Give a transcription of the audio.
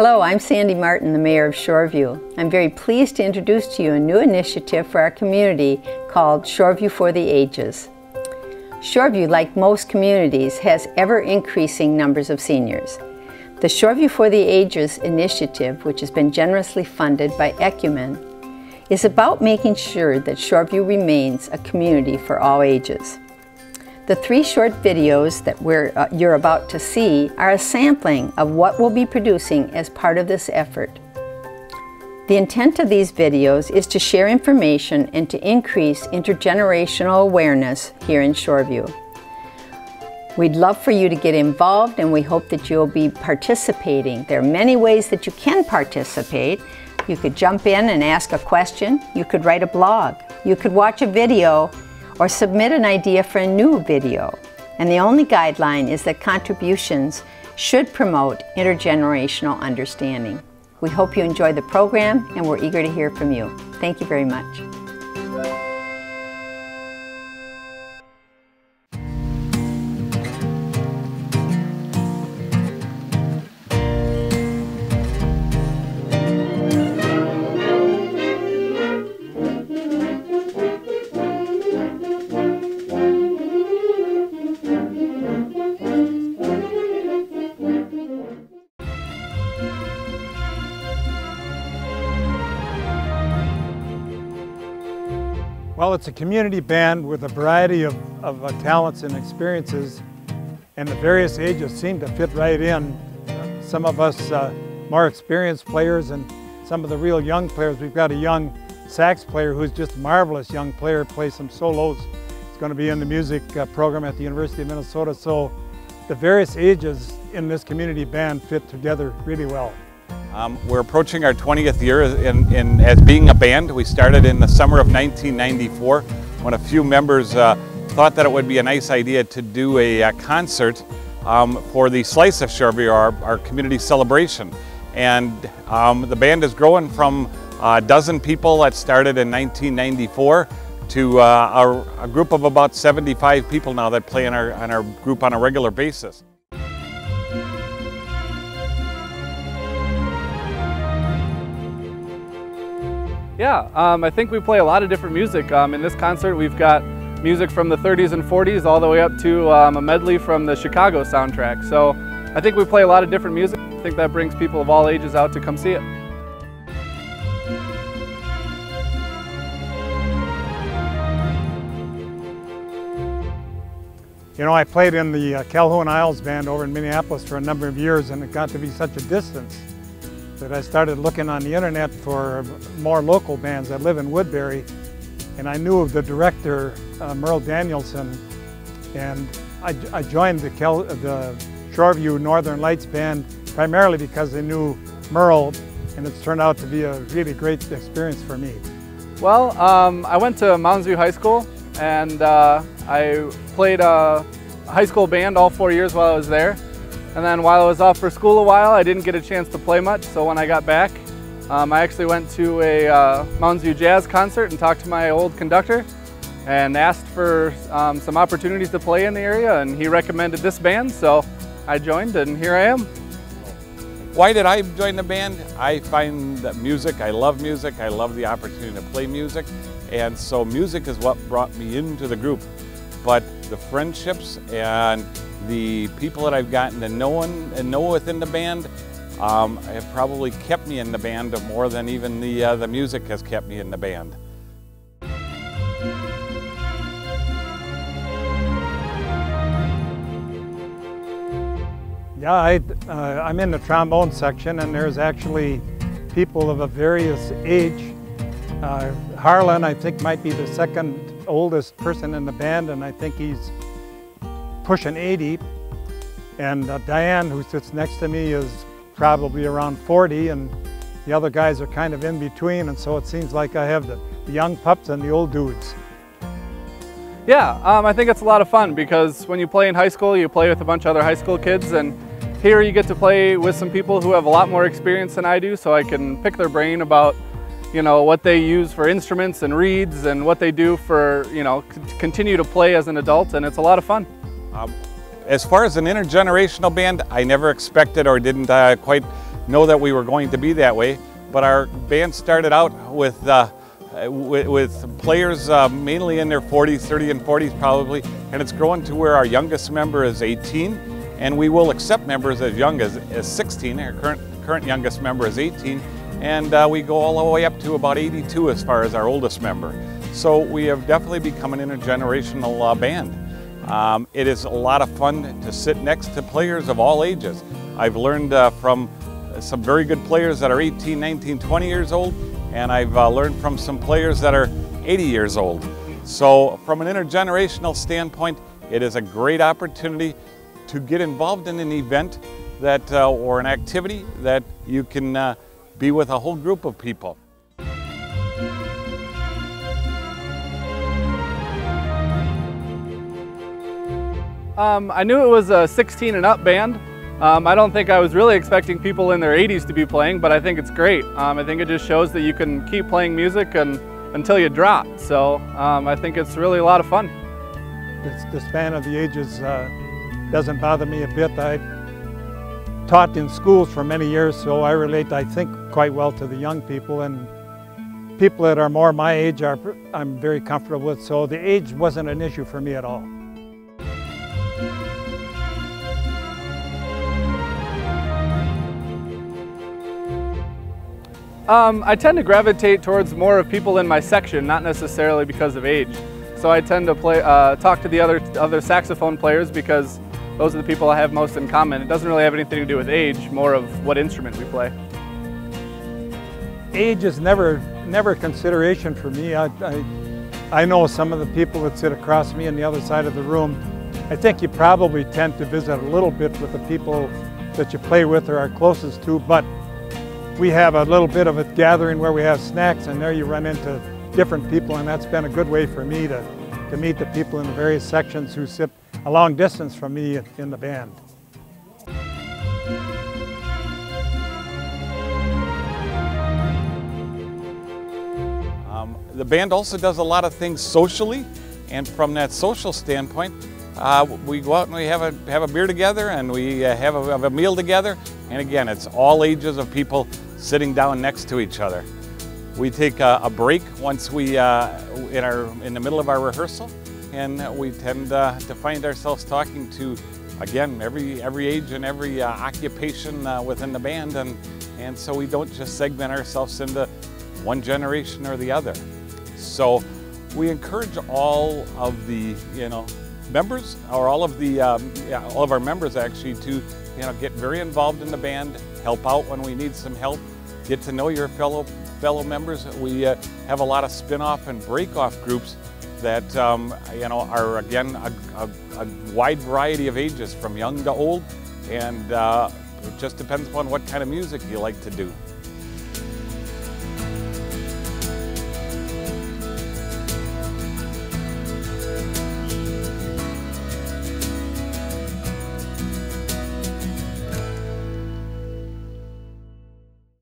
Hello, I'm Sandy Martin, the Mayor of Shoreview. I'm very pleased to introduce to you a new initiative for our community called Shoreview for the Ages. Shoreview, like most communities, has ever-increasing numbers of seniors. The Shoreview for the Ages initiative, which has been generously funded by Ecumen, is about making sure that Shoreview remains a community for all ages. The 3 short videos that you're about to see are a sampling of what we'll be producing as part of this effort. The intent of these videos is to share information and to increase intergenerational awareness here in Shoreview. We'd love for you to get involved, and we hope that you'll be participating. There are many ways that you can participate. You could jump in and ask a question. You could write a blog. You could watch a video or submit an idea for a new video. And the only guideline is that contributions should promote intergenerational understanding. We hope you enjoy the program, and we're eager to hear from you. Thank you very much. Well, it's a community band with a variety of talents and experiences, and the various ages seem to fit right in. Some of us more experienced players and some of the real young players. We've got a young sax player who's just a marvelous young player, plays some solos. He's going to be in the music program at the University of Minnesota. So the various ages in this community band fit together really well. We're approaching our 20th year as being a band. We started in the summer of 1994 when a few members thought that it would be a nice idea to do a concert for the Slice of Shoreview, our community celebration. And the band is growing from a dozen people that started in 1994 to a group of about 75 people now that play in our group on a regular basis. Yeah, I think we play a lot of different music. In this concert we've got music from the 30s and 40s all the way up to a medley from the Chicago soundtrack. So I think we play a lot of different music. I think that brings people of all ages out to come see it. You know, I played in the Calhoun Isles band over in Minneapolis for a number of years, and it got to be such a distance that I started looking on the internet for more local bands. I live in Woodbury, and I knew of the director, Merle Danielson, and I joined the Shoreview Northern Lights band primarily because I knew Merle, and it's turned out to be a really great experience for me. Well, I went to Mounds View High School, and I played a high school band all 4 years while I was there. And then while I was off for school a while, I didn't get a chance to play much, so when I got back, I actually went to a Mounds View Jazz concert and talked to my old conductor and asked for some opportunities to play in the area, and he recommended this band, so I joined, and here I am. Why did I join the band? I find that music, I love the opportunity to play music, and so music is what brought me into the group. But the friendships and the people that I've gotten to know within the band have probably kept me in the band more than even the music has kept me in the band. Yeah, I'm in the trombone section, and there's actually people of a various age. Harlan, I think, might be the second oldest person in the band, and I think he's pushing 80. And Diane, who sits next to me, is probably around 40, and the other guys are kind of in between, and so it seems like I have the young pups and the old dudes. Yeah, I think it's a lot of fun because when you play in high school, you play with a bunch of other high school kids, and here you get to play with some people who have a lot more experience than I do, so I can pick their brain about, you know, what they use for instruments and reeds and what they do for, you know, continue to play as an adult, and it's a lot of fun. As far as an intergenerational band, I never expected or didn't quite know that we were going to be that way. But our band started out with players mainly in their 40s, 30 and 40s probably, and it's grown to where our youngest member is 18, and we will accept members as young as 16. Our current youngest member is 18, and we go all the way up to about 82 as far as our oldest member. So we have definitely become an intergenerational band. It is a lot of fun to sit next to players of all ages. I've learned from some very good players that are 18, 19, 20 years old, and I've learned from some players that are 80 years old. So from an intergenerational standpoint, it is a great opportunity to get involved in an event that, or an activity that you can be with a whole group of people. I knew it was a 16 and up band. I don't think I was really expecting people in their 80s to be playing, but I think it's great. I think it just shows that you can keep playing music until you drop. So I think it's really a lot of fun. The span of the ages doesn't bother me a bit. I taught in schools for many years, so I relate, I think, quite well to the young people, and people that are more my age I'm very comfortable with, so the age wasn't an issue for me at all. I tend to gravitate towards more of people in my section, not necessarily because of age. So I tend to talk to the other saxophone players because those are the people I have most in common. It doesn't really have anything to do with age, more of what instrument we play. Age is never a consideration for me. I know some of the people that sit across me on the other side of the room. I think you probably tend to visit a little bit with the people that you play with or are closest to, but we have a little bit of a gathering where we have snacks, and there you run into different people, and that's been a good way for me to meet the people in the various sections who sit a long distance from me in the band. The band also does a lot of things socially, and from that social standpoint, we go out and we have a beer together, and we have a meal together, and again, it's all ages of people sitting down next to each other. We take a break once we in the middle of our rehearsal, and we tend to find ourselves talking to, again, every age and every occupation within the band, and so we don't just segment ourselves into one generation or the other. So we encourage all of the members, or all of our members actually, to get very involved in the band, help out when we need some help, get to know your fellow members. We have a lot of spin-off and break-off groups that are again a wide variety of ages, from young to old, and it just depends upon what kind of music you like to do.